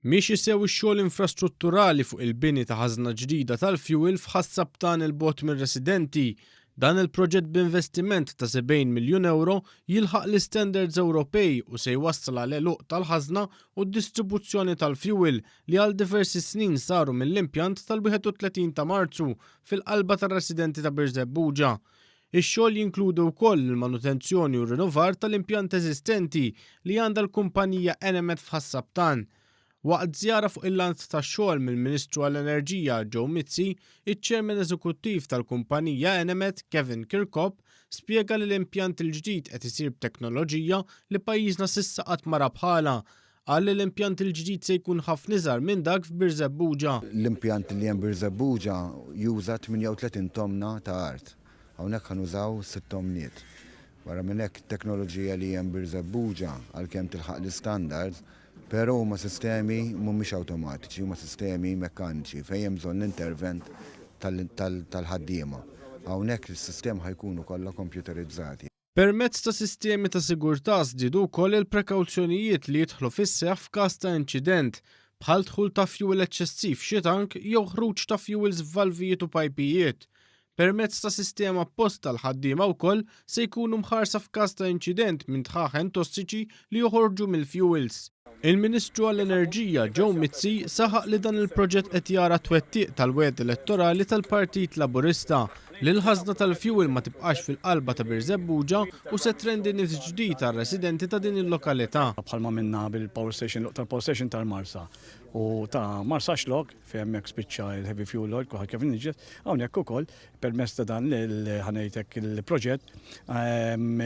Miex isew ix-xogħol infrastrutturali fuq il-bini ta' ħażna ġdida tal-fuel f'Ħassabtan il-bogħod mir-residenti. Dan il-proġett b'investiment ta' 70 miljun euro jilħaq l-istandards Ewropej u se jwassal għal eluq tal-ħażna u d-distribuzzjoni tal-fuel li għal diversi snin saru mill-impjant tal-31 ta' Marzu fil-qalba tar-residenti ta' Birzebbuġa. Ix-xogħol jinkludu wkoll il-manutenzjoni u r-rinnovar tal-impjant eżistenti li għandha l-kumpanija Enemet f'Ħassabtan. Waqt żjara fuq il-lant tax-xogħol mill-Ministru għall-Enerġija Joe Mizzi, iċ-Chairman Eżekuttiv tal-kumpanija Enemet Kevin Kirkhope spjega li l-impjant il-ġdid qed isir b'teknoloġija li pajjiżna s'issa qatt ma ra bħalha. Qal li l-impjant il-ġdid se jkun ħafna iżgħar minn dak f'Birzebbuġa. L-impjant li hemm Birzebbuġa juża 38 tonna ta' art. Hawnhekk ħanużaw 6 tomniet. Wara minn hekk it-teknoloġija li hemm Birzebbuġa għalkemm tilħaq l-istandards, però huma sistemi mhumiex awtomatiċi, huma sistemi mekkaniċi fejn hemm bżonn l-intervent tal-ħaddiema. Hawnhekk is-sistema ħajkunu kollha kompjuterizzati. Permezz ta' sistemi ta' sigurtà żdiedu wkoll il-prekawzjonijiet li jidħlu fis-seħħ f'każ ta' inċident bħal dħul ta' fuel eċċessiv xi tank jew ħruġ ta' fuels f'valvijiet u pajpijiet. Permezz ta' sistema apposta l-ħaddiema wkoll se jkunu mħarsa f'każ ta' inċident minn tħaħen tossiċi li joħorġu mill-fuels. Il-Ministru għall-Enerġija Joe Mizzi saħaq li dan il-proġett qed jara twettiq tal-wegħed elettorali tal-Partit Laburista li l-ħażna tal-fuel ma tibqax fil-qalba ta' Birzebbuġa u se trendi nifs ġdid tar-residenti ta' din il-lokalità. Bħalma minna bil-power station tal-Marsa u ta' Marsa Xlok fejn hemmhekk spiċċa il-heavy fuel oil kulħadd kif inġiet, hawnhekk ukoll permezz ta' dan ħanejtek il-proġett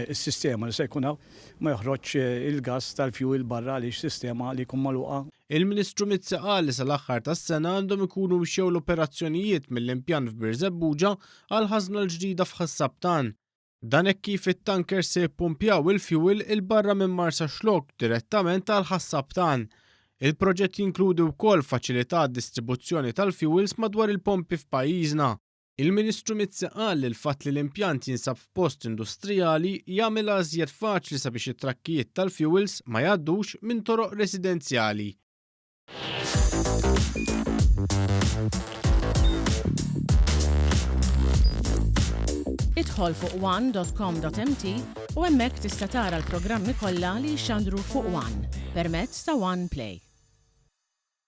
is-sistema li se jkun hawn ma joħroġ il-gass tal-fuel barra għaliex sistema li jkun magħluqa. Il-Ministru Mizzi qal li sal-aħħar tas-sena għandhom ikunu mxew l-operazzjonijiet mill-impjant f'Birzebbuġa għal ħażna l-ġdida f'Ħassabtan. Dan hekk kif it-tankers se jippumpjaw il-fuel il-barra minn Marsa Xlok direttament għal Ħassabtan. Il-proġett jinkludi wkoll faċilità d-distribuzzjoni tal-fuels madwar il-pompi f'pajjiżna. Il-Ministru Mizzi qal li l-fatt li l-impjant jinsab f'post industrijali jagħmel iżjed faċli sabiex it-trakkijiet tal-fuels ma jgħaddux minn toroq residenzjali. Idħol fuq one.com.mt u hemmhekk tista' tara l-programmi kollha li jxandru fuq One permezz ta' One Play.